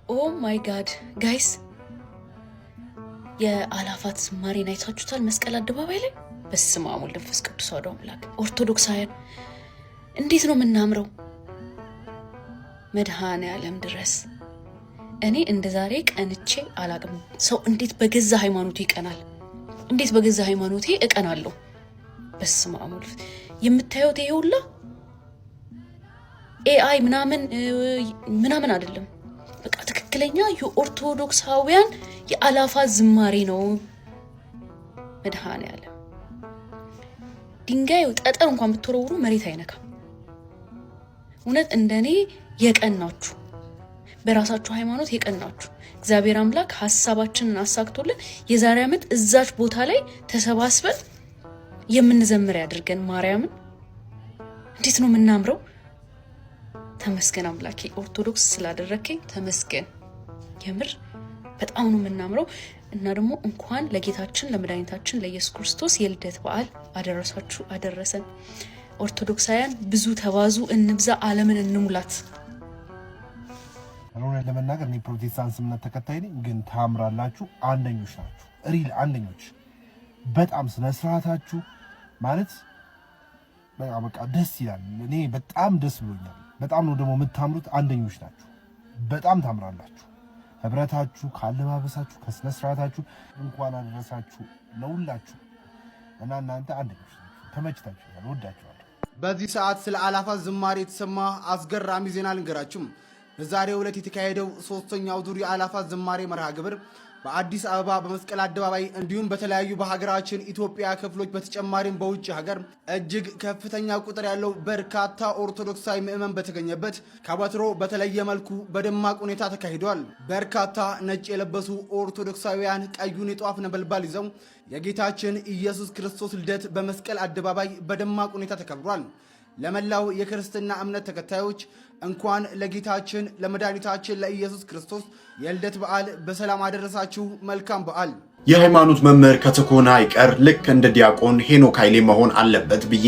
ኦ ማይ ጋድ ጋይስ የአላፋት ዝማሬን አይታችሁታል? መስቀል አደባባይ ላይ በስመ አብ ወወልድ ወመንፈስ ቅዱስ አሐዱ አምላክ። ኦርቶዶክሳውያን እንዴት ነው የምናምረው! መድኃኔዓለም ድረስ እኔ እንደዛሬ ቀንቼ አላቅም። ሰው እንዴት በገዛ ሃይማኖቱ ይቀናል? እንዴት በገዛ ሃይማኖቴ እቀናለሁ? በስመ አብ ወወልድ የምታዩት ይሄ ሁላ ኤአይ ምናምን አይደለም። በቃ ትክክለኛ የኦርቶዶክሳውያን የአላፋት ዝማሬ ነው። መድኃኔዓለም ድንጋይ ጠጠር እንኳን ብትወረውሩ መሬት አይነካም። እውነት እንደኔ የቀናችሁ በራሳችሁ ሃይማኖት የቀናችሁ እግዚአብሔር አምላክ ሐሳባችንን አሳክቶልን የዛሬ ዓመት እዛች ቦታ ላይ ተሰባስበን የምንዘምር ያድርገን። ማርያምን እንዴት ነው የምናምረው! ተመስገን አምላኬ ኦርቶዶክስ ስላደረከኝ ተመስገን። የምር በጣም ነው የምናምረው። እና ደግሞ እንኳን ለጌታችን ለመድኃኒታችን ለኢየሱስ ክርስቶስ የልደት በዓል አደረሳችሁ አደረሰን። ኦርቶዶክሳውያን ብዙ ተባዙ፣ እንብዛ፣ ዓለምን እንሙላት። አሁን ለመናገር እኔ ፕሮቴስታንት እምነት ተከታይ ነኝ፣ ግን ታምራላችሁ። አንደኞች ናችሁ፣ ሪል አንደኞች። በጣም ስነ ስርዓታችሁ ማለት በቃ ደስ ይላል። እኔ በጣም ደስ ብሎኛል። በጣም ነው ደግሞ የምታምሩት። አንደኞች ናችሁ፣ በጣም ታምራላችሁ። ህብረታችሁ፣ ካለባበሳችሁ፣ ከስነ ስርዓታችሁ እንኳን አደረሳችሁ ለሁላችሁ። እና እናንተ አንደኞች ናችሁ። ተመችታችኋል፣ ወዳችኋል። በዚህ ሰዓት ስለ አላፋት ዝማሬ የተሰማ አስገራሚ ዜና ልንገራችሁ። በዛሬው ዕለት የተካሄደው ሶስተኛው ዙር የአላፋት ዝማሬ መርሃ ግብር በአዲስ አበባ በመስቀል አደባባይ እንዲሁም በተለያዩ በሀገራችን ኢትዮጵያ ክፍሎች በተጨማሪም በውጭ ሀገር እጅግ ከፍተኛ ቁጥር ያለው በርካታ ኦርቶዶክሳዊ ምዕመን በተገኘበት ከወትሮ በተለየ መልኩ በደማቅ ሁኔታ ተካሂዷል። በርካታ ነጭ የለበሱ ኦርቶዶክሳውያን ቀዩን የጧፍ ነበልባል ይዘው የጌታችን ኢየሱስ ክርስቶስ ልደት በመስቀል አደባባይ በደማቅ ሁኔታ ተከብሯል። ለመላው የክርስትና እምነት ተከታዮች እንኳን ለጌታችን ለመድኃኒታችን ለኢየሱስ ክርስቶስ የልደት በዓል በሰላም አደረሳችሁ። መልካም በዓል። የሃይማኖት መምህር ከተኮነ አይቀር ልክ እንደ ዲያቆን ሄኖክ ኃይሌ መሆን አለበት ብዬ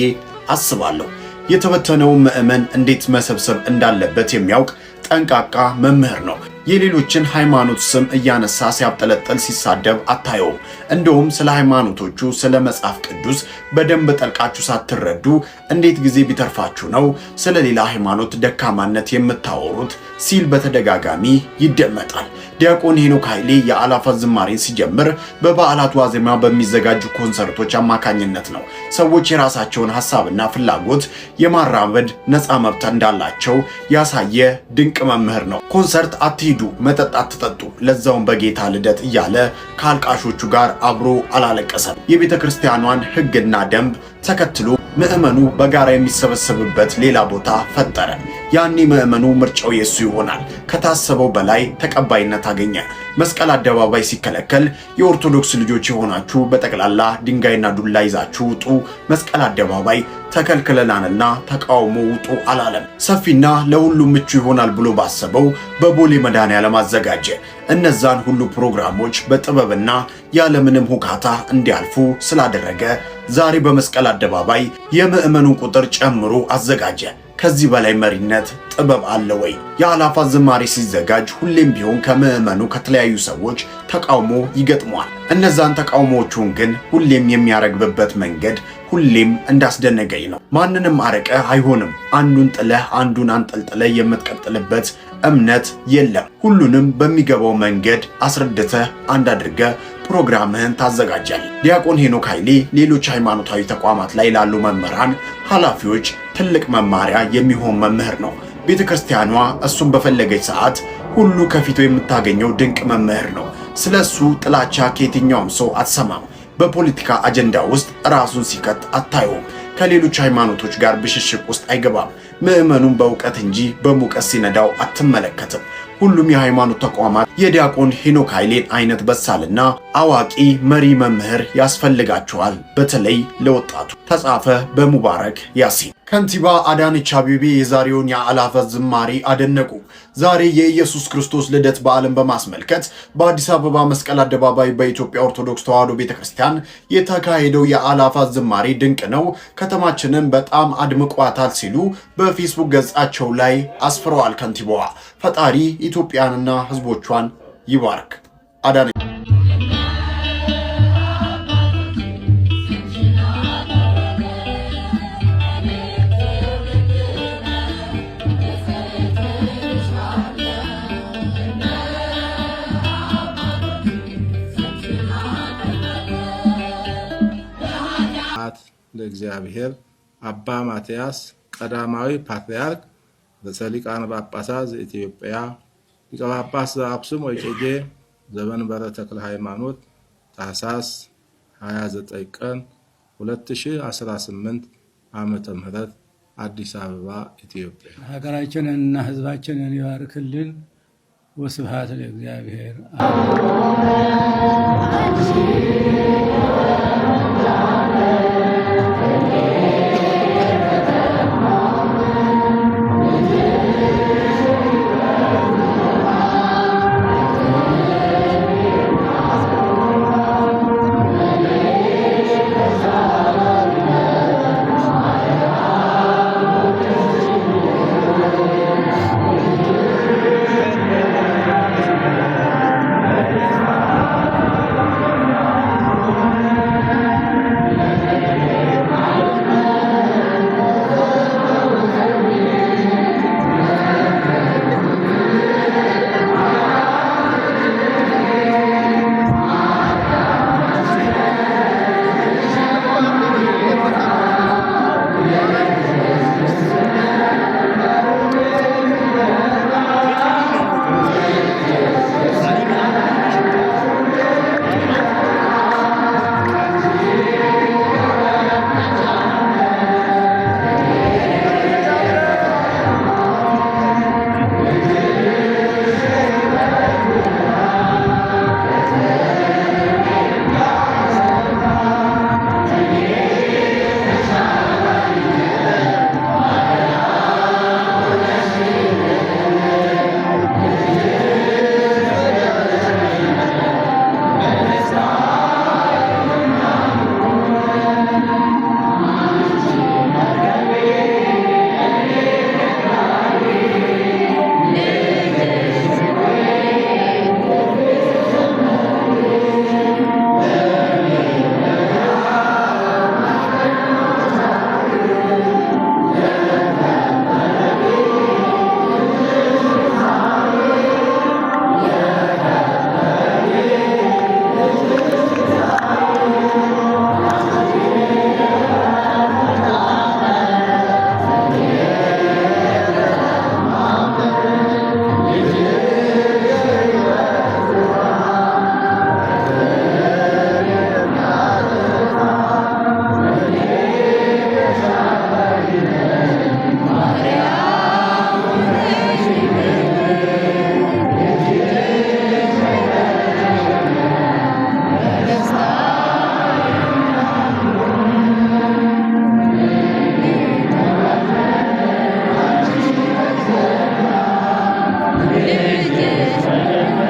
አስባለሁ። የተበተነው ምዕመን እንዴት መሰብሰብ እንዳለበት የሚያውቅ ጠንቃቃ መምህር ነው። የሌሎችን ሃይማኖት ስም እያነሳ ሲያብጠለጠል ሲሳደብ አታየውም። እንደውም ስለ ሃይማኖቶቹ ስለ መጽሐፍ ቅዱስ በደንብ ጠልቃችሁ ሳትረዱ እንዴት ጊዜ ቢተርፋችሁ ነው ስለ ሌላ ሃይማኖት ደካማነት የምታወሩት ሲል በተደጋጋሚ ይደመጣል። ዲያቆን ሄኖክ ኃይሌ የአላፋት ዝማሬን ሲጀምር በበዓላት ዋዜማ በሚዘጋጁ ኮንሰርቶች አማካኝነት ነው። ሰዎች የራሳቸውን ሐሳብና ፍላጎት የማራመድ ነፃ መብት እንዳላቸው ያሳየ ድንቅ መምህር ነው። ኮንሰርት አትሂዱ፣ መጠጥ አትጠጡ፣ ለዛውን በጌታ ልደት እያለ ከአልቃሾቹ ጋር አብሮ አላለቀሰም። የቤተ ክርስቲያኗን ሕግና ደንብ ተከትሎ ምዕመኑ በጋራ የሚሰበሰብበት ሌላ ቦታ ፈጠረ። ያኔ ምዕመኑ ምርጫው የሱ ይሆናል። ከታሰበው በላይ ተቀባይነት አገኘ። መስቀል አደባባይ ሲከለከል የኦርቶዶክስ ልጆች የሆናችሁ በጠቅላላ ድንጋይና ዱላ ይዛችሁ ውጡ፣ መስቀል አደባባይ ተከልክለናልና ተቃውሞ ውጡ አላለም። ሰፊና ለሁሉም ምቹ ይሆናል ብሎ ባሰበው በቦሌ መድኃኔዓለም አዘጋጀ። እነዛን ሁሉ ፕሮግራሞች በጥበብና ያለምንም ሁካታ እንዲያልፉ ስላደረገ ዛሬ በመስቀል አደባባይ የምዕመኑን ቁጥር ጨምሮ አዘጋጀ። ከዚህ በላይ መሪነት ጥበብ አለ ወይ? የአላፋት ዝማሬ ሲዘጋጅ ሁሌም ቢሆን ከምዕመኑ ከተለያዩ ሰዎች ተቃውሞ ይገጥመዋል። እነዛን ተቃውሞዎቹን ግን ሁሌም የሚያረግብበት መንገድ ሁሌም እንዳስደነገኝ ነው። ማንንም አረቀ አይሆንም። አንዱን ጥለህ አንዱን አንጠልጥለህ የምትቀጥልበት እምነት የለም። ሁሉንም በሚገባው መንገድ አስረድተህ አንድ አድርገህ ፕሮግራምህን ታዘጋጃለህ። ዲያቆን ሄኖክ ኃይሌ ሌሎች ሃይማኖታዊ ተቋማት ላይ ላሉ መምህራን፣ ኃላፊዎች ትልቅ መማሪያ የሚሆን መምህር ነው። ቤተክርስቲያኗ እሱን በፈለገች ሰዓት ሁሉ ከፊቱ የምታገኘው ድንቅ መምህር ነው። ስለሱ ጥላቻ ከየትኛውም ሰው አትሰማም። በፖለቲካ አጀንዳ ውስጥ ራሱን ሲከት አታየውም። ከሌሎች ሃይማኖቶች ጋር ብሽሽቅ ውስጥ አይገባም። ምዕመኑን በእውቀት እንጂ በሙቀት ሲነዳው አትመለከትም። ሁሉም የሃይማኖት ተቋማት የዲያቆን ሄኖክ ኃይሌን አይነት በሳልና አዋቂ መሪ መምህር ያስፈልጋቸዋል። በተለይ ለወጣቱ። ተጻፈ በሙባረክ ያሲን። ከንቲባ አዳነች አቤቤ የዛሬውን የአላፋት ዝማሬ አደነቁ። ዛሬ የኢየሱስ ክርስቶስ ልደት በዓልን በማስመልከት በአዲስ አበባ መስቀል አደባባይ በኢትዮጵያ ኦርቶዶክስ ተዋሕዶ ቤተክርስቲያን የተካሄደው የአላፋት ዝማሬ ድንቅ ነው፣ ከተማችንን በጣም አድምቋታል ሲሉ በፌስቡክ ገጻቸው ላይ አስፍረዋል። ከንቲባዋ ፈጣሪ ኢትዮጵያንና ህዝቦቿን ይባርክ። አዳነ ለእግዚአብሔር አባ ማትያስ ቀዳማዊ ፓትርያርክ ርዕሰ ሊቃነ ጳጳሳት ዘኢትዮጵያ ሊቀ ጳጳስ ዘአክሱም ወዕጨጌ ዘመንበረ ተክለ ሃይማኖት ታኅሳስ 29 ቀን 2018 ዓመተ ምህረት አዲስ አበባ ኢትዮጵያ። ሀገራችንንና ህዝባችንን ይባርክልን። ወስብሐት ለእግዚአብሔር። Lüge